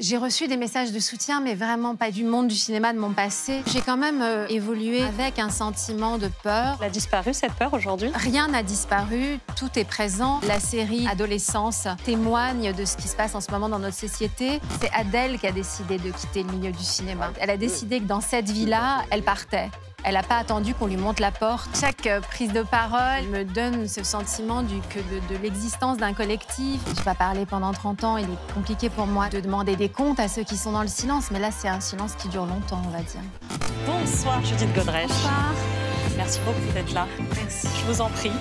J'ai reçu des messages de soutien, mais vraiment pas du monde du cinéma, de mon passé. J'ai quand même évolué avec un sentiment de peur. Elle a disparu, cette peur, aujourd'hui? Rien n'a disparu, tout est présent. La série Adolescence témoigne de ce qui se passe en ce moment dans notre société. C'est Adèle qui a décidé de quitter le milieu du cinéma. Elle a décidé que dans cette vie-là, elle partait. Elle n'a pas attendu qu'on lui monte la porte. Chaque prise de parole me donne ce sentiment de l'existence d'un collectif. Je n'ai pas parlé pendant 30 ans. Il est compliqué pour moi de demander des comptes à ceux qui sont dans le silence. Mais là, c'est un silence qui dure longtemps, on va dire. Bonsoir, Judith Godrèche. Bonsoir. Merci beaucoup d'être là. Merci. Je vous en prie.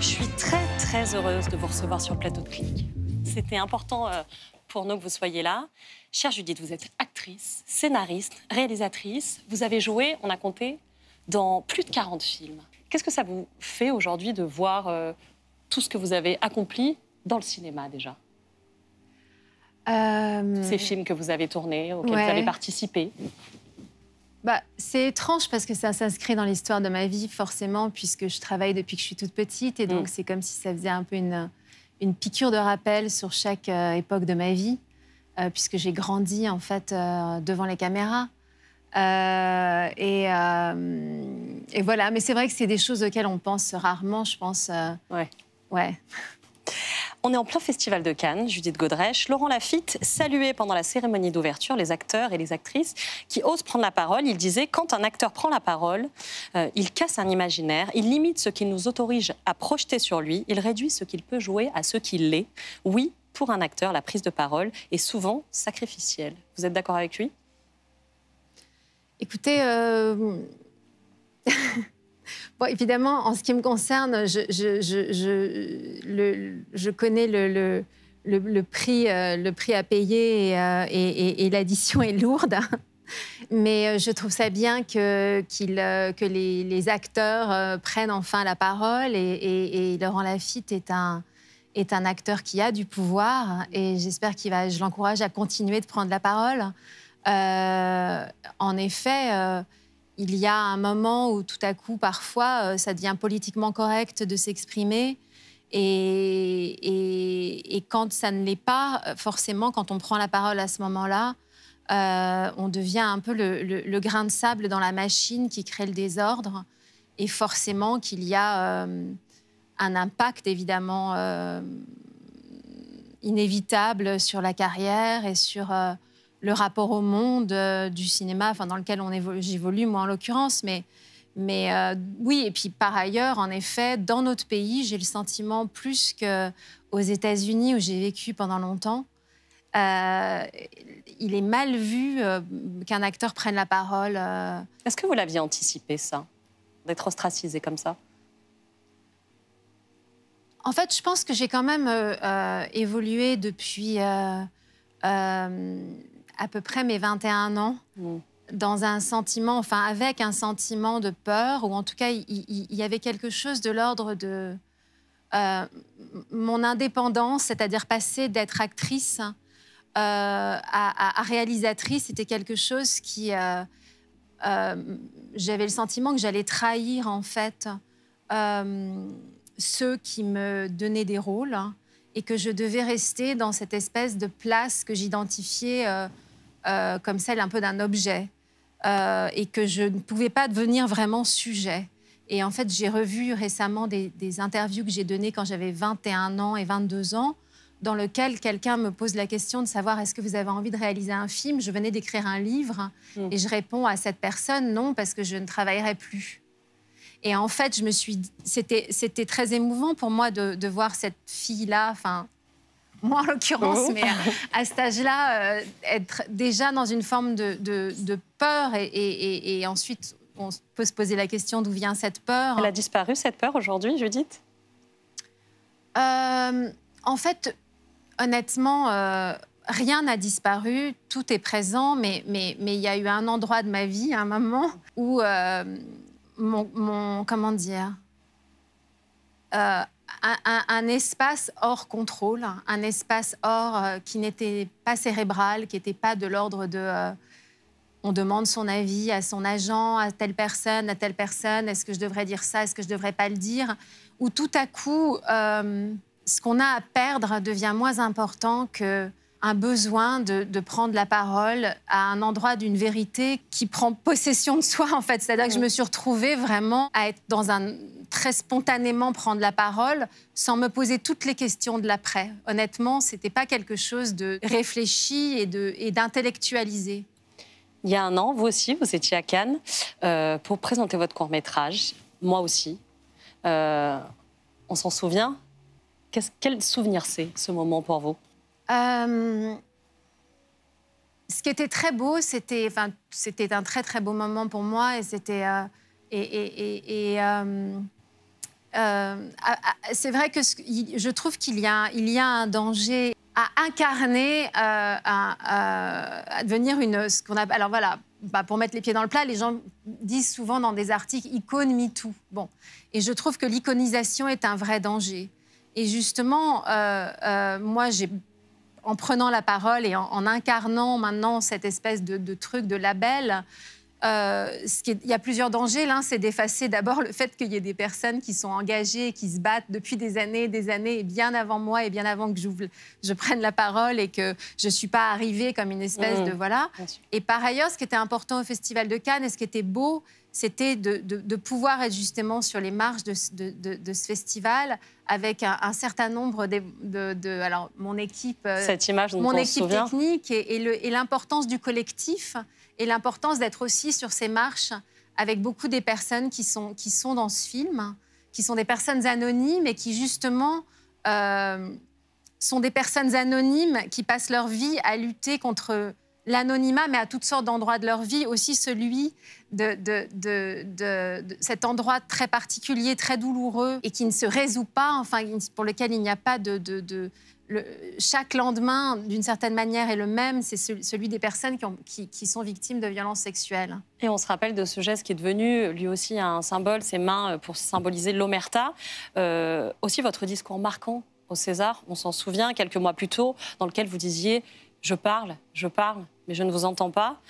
Je suis très heureuse de vous recevoir sur le plateau de Clic. C'était important pour nous que vous soyez là. Chère Judith, vous êtes actrice, scénariste, réalisatrice. Vous avez joué, on a compté, dans plus de 40 films. Qu'est-ce que ça vous fait aujourd'hui de voir tout ce que vous avez accompli dans le cinéma déjà? Ces films que vous avez tournés, auxquels vous avez participé. C'est étrange parce que ça s'inscrit dans l'histoire de ma vie, forcément, puisque je travaille depuis que je suis toute petite. Et donc, c'est comme si ça faisait un peu une piqûre de rappel sur chaque époque de ma vie. Puisque j'ai grandi, en fait, devant les caméras. Et voilà. Mais c'est vrai que c'est des choses auxquelles on pense rarement, je pense. Ouais. On est en plein festival de Cannes, Judith Godrèche. Laurent Lafitte saluait pendant la cérémonie d'ouverture les acteurs et les actrices qui osent prendre la parole. Il disait, quand un acteur prend la parole, il casse un imaginaire, il limite ce qu'il nous autorise à projeter sur lui, il réduit ce qu'il peut jouer à ce qu'il est. Oui, pour un acteur, la prise de parole est souvent sacrificielle. Vous êtes d'accord avec lui? Écoutez, bon, évidemment, en ce qui me concerne, je connais le prix à payer et l'addition est lourde. Mais je trouve ça bien que les acteurs prennent enfin la parole et Laurent Lafitte est un acteur qui a du pouvoir et j'espère je l'encourage à continuer de prendre la parole. En effet, il y a un moment où tout à coup, parfois, ça devient politiquement correct de s'exprimer et quand ça ne l'est pas, forcément, quand on prend la parole à ce moment-là, on devient un peu le grain de sable dans la machine qui crée le désordre et forcément qu'il y a un impact évidemment inévitable sur la carrière et sur le rapport au monde du cinéma, enfin, dans lequel j'évolue, moi en l'occurrence. Mais oui, et puis par ailleurs, en effet, dans notre pays, j'ai le sentiment plus qu'aux États-Unis où j'ai vécu pendant longtemps, il est mal vu qu'un acteur prenne la parole. Est-ce que vous l'aviez anticipé, ça, d'être ostracisé comme ça? En fait, je pense que j'ai quand même évolué depuis à peu près mes 21 ans dans un sentiment, enfin avec un sentiment de peur, ou en tout cas, il y avait quelque chose de l'ordre de mon indépendance, c'est-à-dire passer d'être actrice à réalisatrice, c'était quelque chose qui... j'avais le sentiment que j'allais trahir, en fait, ceux qui me donnaient des rôles et que je devais rester dans cette espèce de place que j'identifiais comme celle un peu d'un objet et que je ne pouvais pas devenir vraiment sujet. Et en fait, j'ai revu récemment des interviews que j'ai données quand j'avais 21 ans et 22 ans, dans lequel quelqu'un me pose la question de savoir est-ce que vous avez envie de réaliser un film. Je venais d'écrire un livre et je réponds à cette personne non, parce que je ne travaillerai plus. Et en fait, c'était très émouvant pour moi de voir cette fille-là, enfin, moi en l'occurrence, mais à cet âge-là, être déjà dans une forme de peur. Et ensuite, on peut se poser la question d'où vient cette peur. Elle a disparu, cette peur, aujourd'hui, Judith? En fait, honnêtement, rien n'a disparu, tout est présent, mais il y a eu un endroit de ma vie, un moment, où... comment dire, un espace hors contrôle, un espace qui n'était pas cérébral, qui n'était pas de l'ordre de on demande son avis à son agent, à telle personne, est-ce que je devrais dire ça, est-ce que je devrais pas le dire, où tout à coup, ce qu'on a à perdre devient moins important qu'un un besoin de prendre la parole à un endroit d'une vérité qui prend possession de soi, en fait. C'est-à-dire que je me suis retrouvée vraiment à être très spontanément prendre la parole sans me poser toutes les questions de l'après. Honnêtement, c'était pas quelque chose de réfléchi et d'intellectualisé. Il y a un an, vous aussi, vous étiez à Cannes pour présenter votre court-métrage. Moi aussi. On s'en souvient? Quel souvenir c'est, ce moment pour vous? Ce qui était très beau, c'était un très très beau moment pour moi et c'était c'est vrai que je trouve qu'il y a un danger à incarner, à devenir ce qu'on appelle, alors voilà, pour mettre les pieds dans le plat, les gens disent souvent dans des articles icône MeToo. Bon, et je trouve que l'iconisation est un vrai danger. Et justement, moi, en prenant la parole et en incarnant maintenant cette espèce de truc, de label, il y a plusieurs dangers. L'un, c'est d'effacer d'abord le fait qu'il y ait des personnes qui sont engagées, qui se battent depuis des années, et bien avant moi et bien avant que je prenne la parole et que je ne suis pas arrivée comme une espèce de... Voilà. Et par ailleurs, ce qui était important au Festival de Cannes et ce qui était beau, c'était de pouvoir être justement sur les marches de ce festival avec un certain nombre alors, mon équipe... Cette image dont mon on équipe se souvient. technique et l'importance du collectif et l'importance d'être aussi sur ces marches avec beaucoup des personnes qui sont dans ce film, qui sont des personnes anonymes et qui, justement, sont des personnes anonymes qui passent leur vie à lutter contre l'anonymat, mais à toutes sortes d'endroits de leur vie, aussi celui de cet endroit très particulier, très douloureux et qui ne se résout pas, enfin, pour lequel il n'y a pas chaque lendemain, d'une certaine manière, est le même, c'est celui des personnes qui sont victimes de violences sexuelles. Et on se rappelle de ce geste qui est devenu, lui aussi, un symbole, ses mains pour symboliser l'omerta. Aussi, votre discours marquant au César, on s'en souvient, quelques mois plus tôt, dans lequel vous disiez « je parle, mais je ne vous entends pas ».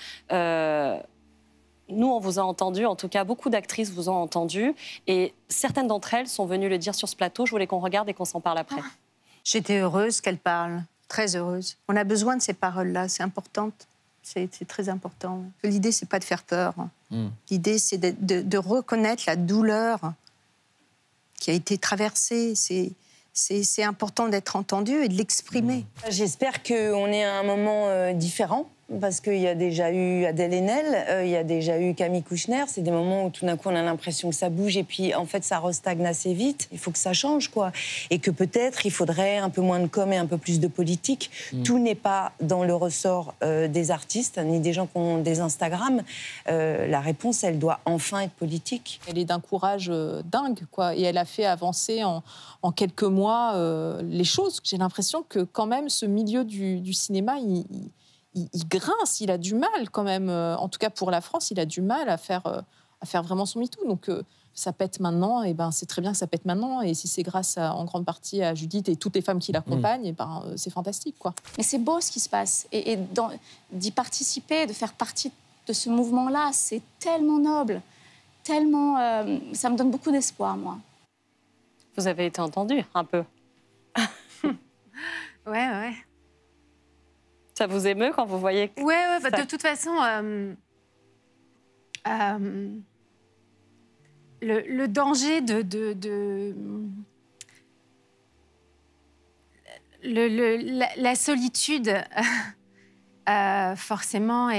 Nous, on vous a entendu, en tout cas, beaucoup d'actrices vous ont entendu, et certaines d'entre elles sont venues le dire sur ce plateau. Je voulais qu'on regarde et qu'on s'en parle après. J'étais heureuse qu'elle parle, très heureuse. On a besoin de ces paroles-là, c'est important, c'est très important. L'idée, c'est pas de faire peur. L'idée, c'est de reconnaître la douleur qui a été traversée. C'est important d'être entendu et de l'exprimer. J'espère qu'on est à un moment différent. Parce qu'il y a déjà eu Adèle Haenel, il y a déjà eu Camille Kouchner. C'est des moments où tout d'un coup on a l'impression que ça bouge et puis en fait ça restagne assez vite. Il faut que ça change, quoi. Et que peut-être il faudrait un peu moins de com et un peu plus de politique. Tout n'est pas dans le ressort des artistes ni des gens qui ont des Instagram. La réponse, elle doit enfin être politique. Elle est d'un courage dingue, quoi. Et elle a fait avancer en quelques mois les choses. J'ai l'impression que quand même ce milieu du cinéma, il grince, il a du mal quand même. En tout cas, pour la France, il a du mal à faire vraiment son MeToo. Donc, ça pète maintenant, et ben, c'est très bien que ça pète maintenant. Et si c'est grâce en grande partie à Judith et toutes les femmes qui l'accompagnent, et ben, c'est fantastique, quoi. Mais c'est beau ce qui se passe. Et d'y participer, de faire partie de ce mouvement-là, c'est tellement noble, tellement... ça me donne beaucoup d'espoir, moi. Vous avez été entendue, un peu. Ouais. Ça vous émeut quand vous voyez que Ouais, bah, de toute façon, le danger la solitude, forcément,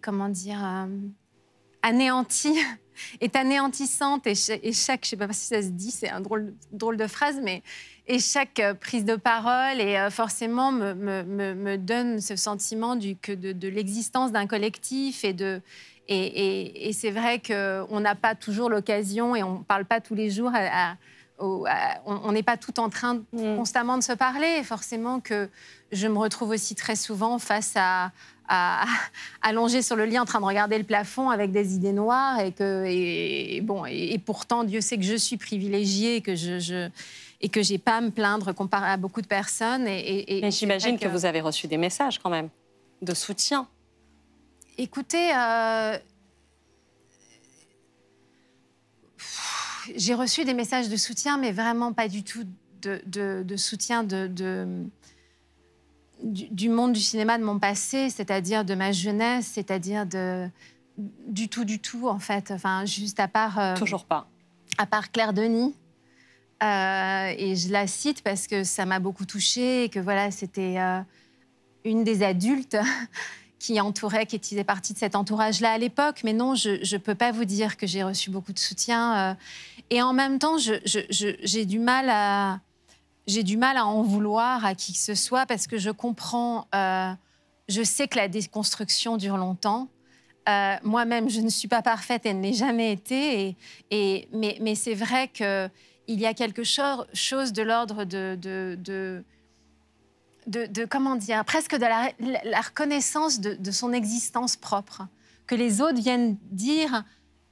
comment dire, anéantie, est anéantissante et chaque, je sais pas si ça se dit, c'est un drôle de phrase, mais et chaque prise de parole forcément me donne ce sentiment de l'existence d'un collectif et c'est vrai qu'on n'a pas toujours l'occasion et on ne parle pas tous les jours on n'est pas tout en train constamment de se parler. Et forcément que je me retrouve aussi très souvent face allongée sur le lit en train de regarder le plafond avec des idées noires et pourtant Dieu sait que je suis privilégiée et que j'ai pas à me plaindre comparé à beaucoup de personnes. Mais j'imagine que vous avez reçu des messages quand même de soutien. Écoutez, j'ai reçu des messages de soutien, mais vraiment pas du tout de soutien du monde du cinéma de mon passé, c'est-à-dire de ma jeunesse, c'est-à-dire du tout, en fait. Enfin, juste à part... Toujours pas. À part Claire Denis. Et je la cite parce que ça m'a beaucoup touchée et que voilà, c'était une des adultes qui faisait partie de cet entourage-là à l'époque. Mais non, je ne peux pas vous dire que j'ai reçu beaucoup de soutien. Et en même temps, j'ai du mal à en vouloir à qui que ce soit parce que je comprends, je sais que la déconstruction dure longtemps. Moi-même, je ne suis pas parfaite et ne l'ai jamais été. Mais c'est vrai qu'il y a quelque chose de l'ordre de comment dire, presque de la reconnaissance de son existence propre. Que les autres viennent dire...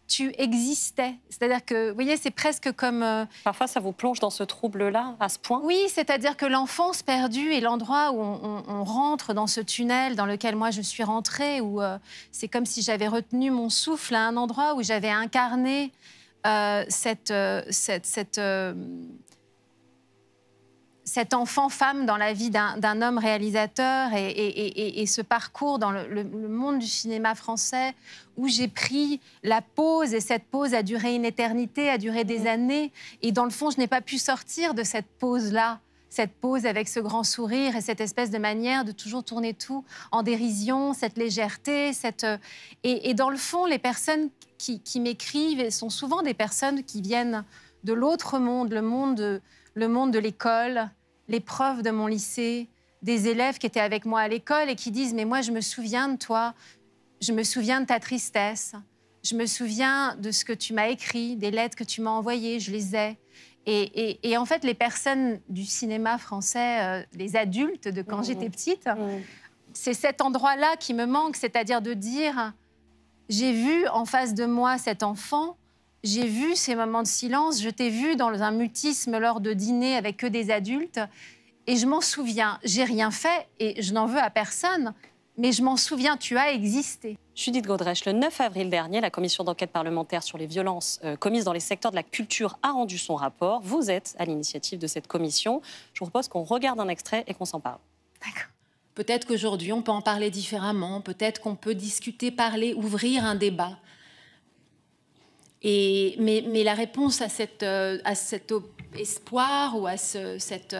tu existais. C'est-à-dire que, vous voyez, c'est presque comme... Parfois, ça vous plonge dans ce trouble-là, à ce point? Oui, c'est-à-dire que l'enfance perdue est l'endroit où on rentre dans ce tunnel dans lequel moi je suis rentrée, où c'est comme si j'avais retenu mon souffle à un endroit où j'avais incarné cet enfant-femme dans la vie d'un homme réalisateur et ce parcours dans le monde du cinéma français où j'ai pris la pause et cette pause a duré une éternité, a duré des années. Et dans le fond, je n'ai pas pu sortir de cette pause-là, cette pause avec ce grand sourire et cette espèce de manière de toujours tourner tout en dérision, cette légèreté. Et dans le fond, les personnes qui m'écrivent sont souvent des personnes qui viennent de l'autre monde, le monde de l'école, les profs de mon lycée, des élèves qui étaient avec moi à l'école et qui disent « Mais moi, je me souviens de toi, je me souviens de ta tristesse, je me souviens de ce que tu m'as écrit, des lettres que tu m'as envoyées, je les ai. » Et en fait, les personnes du cinéma français, les adultes de quand j'étais petite, c'est cet endroit-là qui me manque, c'est-à-dire de dire « J'ai vu en face de moi cet enfant », j'ai vu ces moments de silence, je t'ai vu dans un mutisme lors de dîners avec que des adultes et je m'en souviens. J'ai rien fait et je n'en veux à personne, mais je m'en souviens, tu as existé. Judith Godrèche, le 9 avril dernier, la commission d'enquête parlementaire sur les violences commises dans les secteurs de la culture a rendu son rapport. Vous êtes à l'initiative de cette commission. Je vous propose qu'on regarde un extrait et qu'on s'en parle. D'accord. Peut-être qu'aujourd'hui, on peut en parler différemment. Peut-être qu'on peut discuter, parler, ouvrir un débat. Mais la réponse à cet espoir ou à cette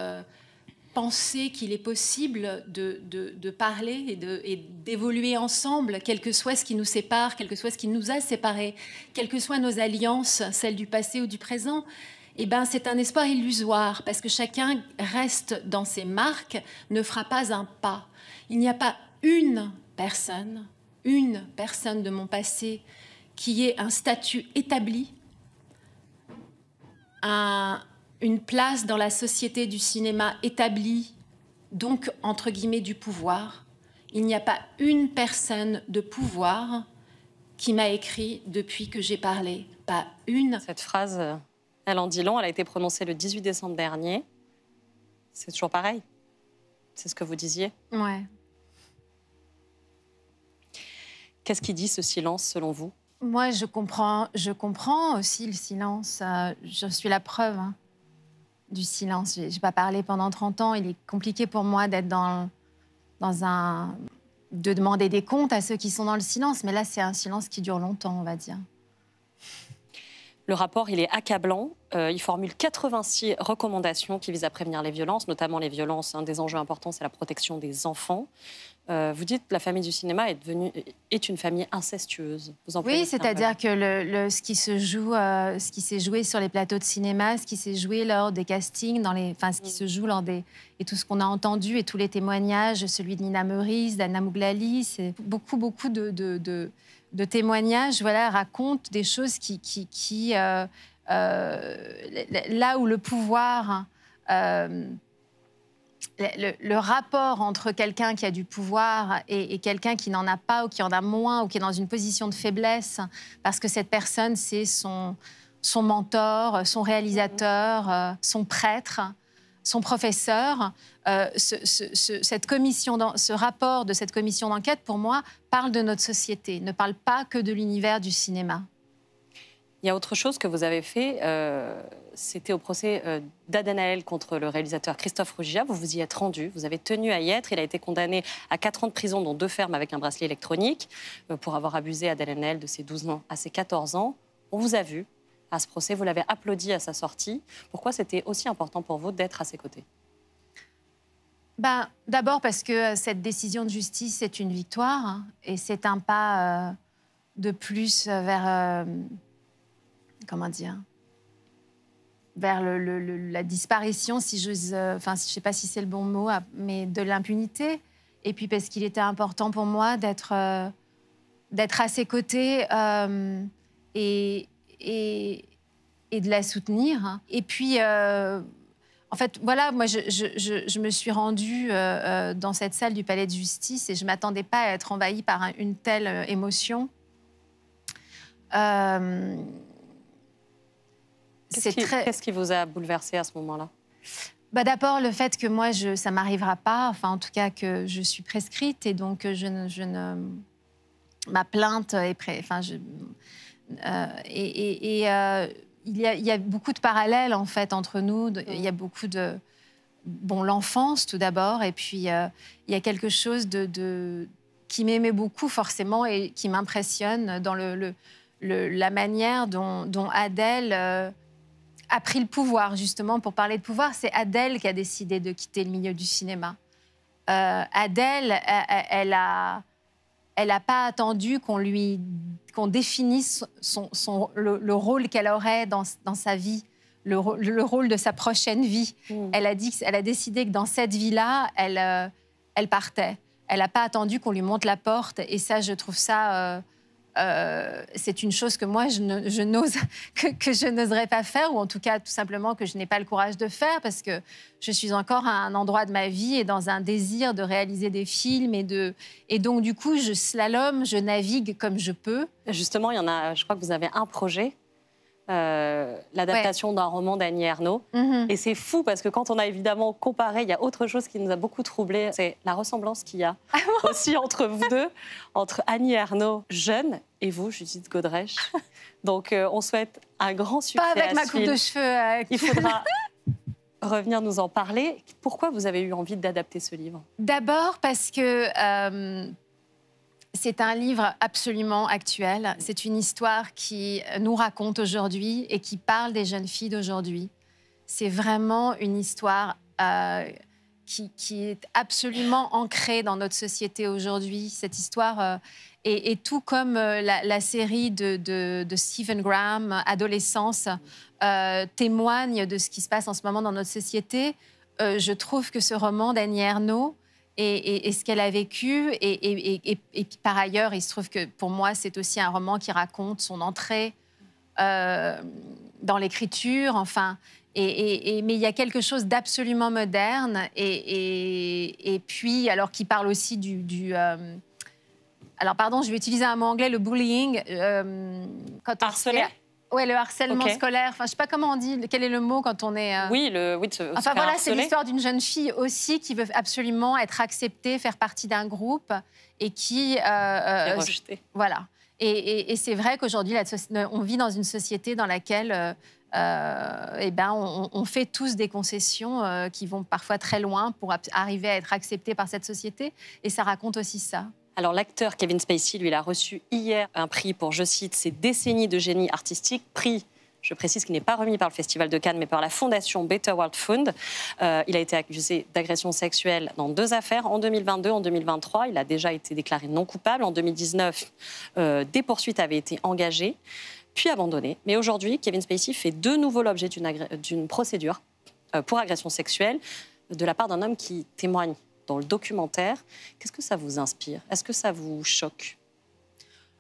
penser qu'il est possible de parler et d'évoluer ensemble, quel que soit ce qui nous sépare, quel que soit ce qui nous a séparés, quelles que soient nos alliances, celles du passé ou du présent, eh ben, c'est un espoir illusoire, parce que chacun reste dans ses marques, ne fera pas un pas. Il n'y a pas une personne de mon passé qui ait un statut établi, une place dans la société du cinéma établie, donc, entre guillemets, du pouvoir. Il n'y a pas une personne de pouvoir qui m'a écrit depuis que j'ai parlé. Pas une. Cette phrase, elle en dit long, elle a été prononcée le 18 décembre dernier. C'est toujours pareil? C'est ce que vous disiez? Ouais. Qu'est-ce qui dit ce silence, selon vous? Moi, je comprends aussi le silence. Je suis la preuve du silence. Je n'ai pas parlé pendant 30 ans. Il est compliqué pour moi d'être de demander des comptes à ceux qui sont dans le silence. Mais là, c'est un silence qui dure longtemps, on va dire. Le rapport, il est accablant. Il formule 86 recommandations qui visent à prévenir les violences, notamment les violences. Un des enjeux importants, c'est la protection des enfants. Vous dites que la famille du cinéma est une famille incestueuse. Vous oui, c'est-à-dire que ce qui s'est joué sur les plateaux de cinéma, ce qui s'est joué lors des castings, ce qui se joue et tout ce qu'on a entendu et tous les témoignages, celui de Nina Meurice, d'Anna Mouglali, c'est beaucoup de témoignages, voilà, racontent des choses là où le pouvoir, le rapport entre quelqu'un qui a du pouvoir et quelqu'un qui n'en a pas ou qui en a moins ou qui est dans une position de faiblesse parce que cette personne, c'est son mentor, son réalisateur, son prêtre, son professeur. Ce rapport de cette commission d'enquête, pour moi, parle de notre société, ne parle pas que de l'univers du cinéma. Il y a autre chose que vous avez fait, c'était au procès d'Adenel contre le réalisateur Christophe Ruggia. Vous vous y êtes rendu, vous avez tenu à y être. Il a été condamné à 4 ans de prison, dont 2 fermes avec un bracelet électronique, pour avoir abusé Adenel de ses 12 ans à ses 14 ans. On vous a vu à ce procès, vous l'avez applaudi à sa sortie. Pourquoi c'était aussi important pour vous d'être à ses côtés? D'abord parce que cette décision de justice est une victoire, hein, et c'est un pas de plus vers... comment dire, vers la disparition, si j'ose, enfin, je ne sais pas si c'est le bon mot, mais de l'impunité. Et puis parce qu'il était important pour moi d'être à ses côtés et de la soutenir. Et puis, en fait, voilà, moi, je me suis rendue dans cette salle du Palais de Justice et je ne m'attendais pas à être envahie par une telle émotion. Qu'est-ce qui vous a bouleversé à ce moment-là? D'abord, le fait que moi, ça ne m'arrivera pas, enfin, en tout cas, que je suis prescrite et donc ma plainte est il y a beaucoup de parallèles, en fait, entre nous. Il y a beaucoup de... Bon, l'enfance, tout d'abord, et puis il y a quelque chose qui m'aimait beaucoup, forcément, et qui m'impressionne dans la manière dont Adèle a pris le pouvoir, justement. Pour parler de pouvoir, c'est Adèle qui a décidé de quitter le milieu du cinéma. Adèle, elle a pas attendu qu'on définisse le rôle qu'elle aurait dans sa vie, le rôle de sa prochaine vie. Elle a décidé que dans cette vie-là, elle partait. Elle n'a pas attendu qu'on lui montre la porte. Et ça, je trouve ça... c'est une chose que moi, que je n'oserais pas faire, ou en tout cas, tout simplement, que je n'ai pas le courage de faire, parce que je suis encore à un endroit de ma vie et dans un désir de réaliser des films. Et donc, du coup, je slalome, je navigue comme je peux. Justement, il y en a, je crois que vous avez un projet, l'adaptation d'un roman d'Annie Ernaux. Et c'est fou, parce que quand on a évidemment comparé, il y a autre chose qui nous a beaucoup troublés, c'est la ressemblance qu'il y a aussi entre vous deux, entre Annie Ernaux, jeune, et vous, Judith Godrèche. Donc, on souhaite un grand succès. Pas avec ma coupe de cheveux. Il faudra revenir nous en parler. Pourquoi vous avez eu envie d'adapter ce livre? D'abord parce que c'est un livre absolument actuel. C'est une histoire qui nous raconte aujourd'hui et qui parle des jeunes filles d'aujourd'hui. C'est vraiment une histoire qui est absolument ancrée dans notre société aujourd'hui. Cette histoire, et tout comme la série de Stephen Graham, Adolescence, témoigne de ce qui se passe en ce moment dans notre société, je trouve que ce roman d'Annie Ernaux et ce qu'elle a vécu, et puis par ailleurs, il se trouve que pour moi, c'est aussi un roman qui raconte son entrée dans l'écriture, enfin... mais il y a quelque chose d'absolument moderne et puis, alors, qui parle aussi alors, pardon, je vais utiliser un mot anglais, le bullying. Harceler. Oui, le harcèlement scolaire. Enfin, je ne sais pas comment on dit, quel est le mot quand on est... Oui, enfin, voilà, c'est l'histoire d'une jeune fille aussi qui veut absolument être acceptée, faire partie d'un groupe et qui... est rejetée. Voilà. Et c'est vrai qu'aujourd'hui, on vit dans une société dans laquelle... on fait tous des concessions qui vont parfois très loin pour arriver à être acceptés par cette société. Et ça raconte aussi ça. Alors, l'acteur Kevin Spacey, lui, il a reçu hier un prix pour, je cite, ses décennies de génie artistique. Prix, je précise, qui n'est pas remis par le Festival de Cannes, mais par la fondation Better World Fund. Il a été accusé d'agression sexuelle dans 2 affaires, en 2022, en 2023. Il a déjà été déclaré non coupable. En 2019, des poursuites avaient été engagées, puis abandonnées. Mais aujourd'hui, Kevin Spacey fait de nouveau l'objet d'une procédure pour agression sexuelle de la part d'un homme qui témoigne dans le documentaire. Qu'est-ce que ça vous inspire? Est-ce que ça vous choque?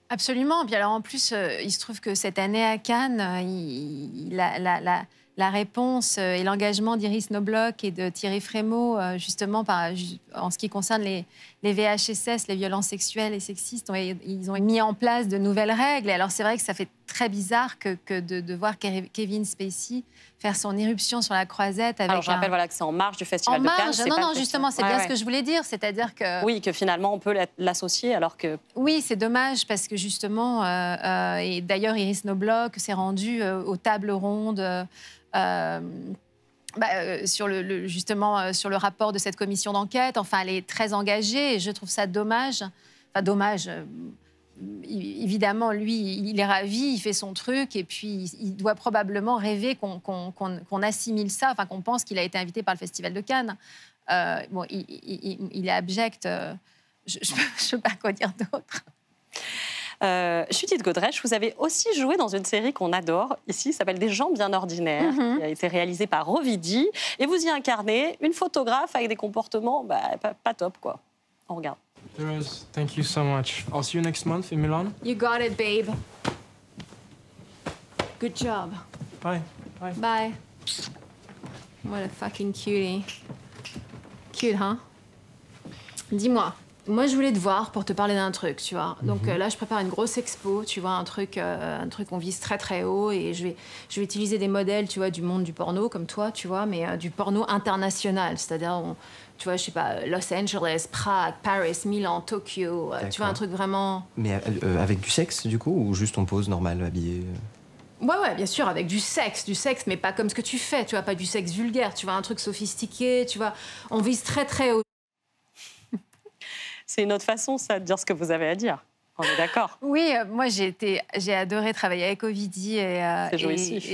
Absolument. Puis alors, en plus, il se trouve que cette année à Cannes, la réponse et l'engagement d'Iris Knobloch et de Thierry Frémaux, justement, en ce qui concerne les VHSS, les violences sexuelles et sexistes, ils ont mis en place de nouvelles règles. Et alors, c'est vrai que ça fait très bizarre que de voir Kevin Spacey faire son irruption sur la croisette avec Alors, je rappelle voilà, que c'est en marge du Festival de Cannes. Non, justement, c'est bien ce que je voulais dire. C'est-à-dire que... Oui, que finalement, on peut l'associer alors que... Oui, c'est dommage parce que justement... et d'ailleurs, Iris Knobloch s'est rendue aux tables rondes sur justement sur le rapport de cette commission d'enquête. Enfin, elle est très engagée et je trouve ça dommage. Enfin, dommage... Évidemment, lui, il est ravi, il fait son truc, et puis il doit probablement rêver qu'on assimile ça, enfin qu'on pense qu'il a été invité par le Festival de Cannes. Bon, il est abject. Je ne sais pas quoi dire d'autre. Judith Godrèche, vous avez aussi joué dans une série qu'on adore ici, qui s'appelle Des gens bien ordinaires, qui a été réalisée par Ovidi, et vous y incarnez une photographe avec des comportements pas top, quoi. On regarde. Rose, thank you so much. I'll see you next month in Milan. You got it, babe. Good job. Bye. Bye. Bye. What a fucking cutie. Cute, hein? Dis-moi, moi je voulais te voir pour te parler d'un truc, tu vois. Donc là, je prépare une grosse expo, tu vois, un truc on vise très très haut, et je vais utiliser des modèles, tu vois, du monde du porno comme toi, tu vois, mais du porno international, c'est-à-dire tu vois, je sais pas, Los Angeles, Prague, Paris, Milan, Tokyo, tu vois, un truc vraiment... Mais avec du sexe, du coup, ou juste on pose normal, habillé Ouais, bien sûr, avec du sexe, mais pas comme ce que tu fais, tu vois, pas du sexe vulgaire, tu vois, un truc sophistiqué, tu vois, on vise très très haut. C'est une autre façon, ça, de dire ce que vous avez à dire. On est d'accord. Oui, moi j'ai adoré travailler avec Ovidi C'est jouissif.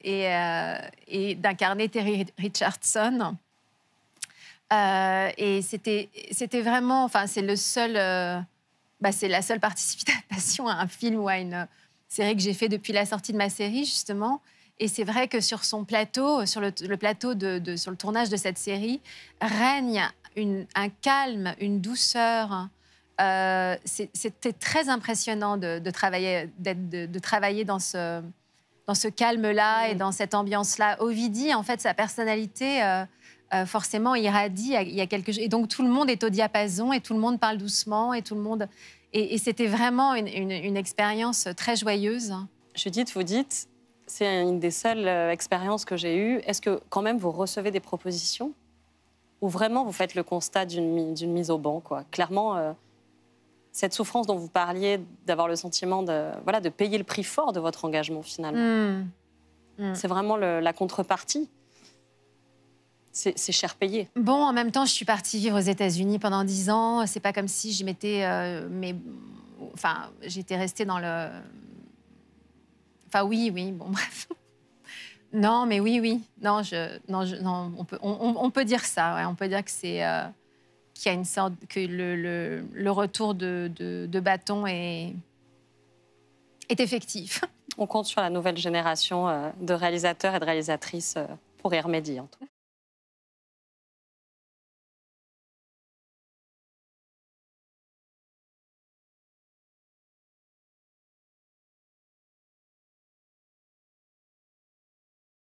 et d'incarner Terry Richardson. Et c'était vraiment, enfin c'est c'est la seule participation à un film ou à une série que j'ai fait depuis la sortie de ma série justement. Et c'est vrai que sur son plateau, sur le plateau sur le tournage de cette série, règne un calme, une douceur. C'était très impressionnant de travailler dans ce calme-là et dans cette ambiance-là. Ovidi, en fait, sa personnalité, forcément, irradie. Il y a quelque chose. Et donc, tout le monde est au diapason et tout le monde parle doucement et tout le monde... Et c'était vraiment une expérience très joyeuse. Judith, vous dites, c'est une des seules expériences que j'ai eues. Est-ce que, quand même, vous recevez des propositions? Ou vraiment, vous faites le constat d'une mise au banc, quoi? Clairement... cette souffrance dont vous parliez, d'avoir le sentiment de payer le prix fort de votre engagement, finalement. C'est vraiment la contrepartie. C'est cher payé. Bon, en même temps, je suis partie vivre aux États-Unis pendant 10 ans. C'est pas comme si je m'étais... Enfin, j'étais restée dans le... Enfin, oui, bon, bref. Non, mais oui. Non, on peut dire ça, ouais. On peut dire que c'est... qu'il y a une sorte... que le retour de bâton est effectif. On compte sur la nouvelle génération de réalisateurs et de réalisatrices pour y remédier, en tout cas.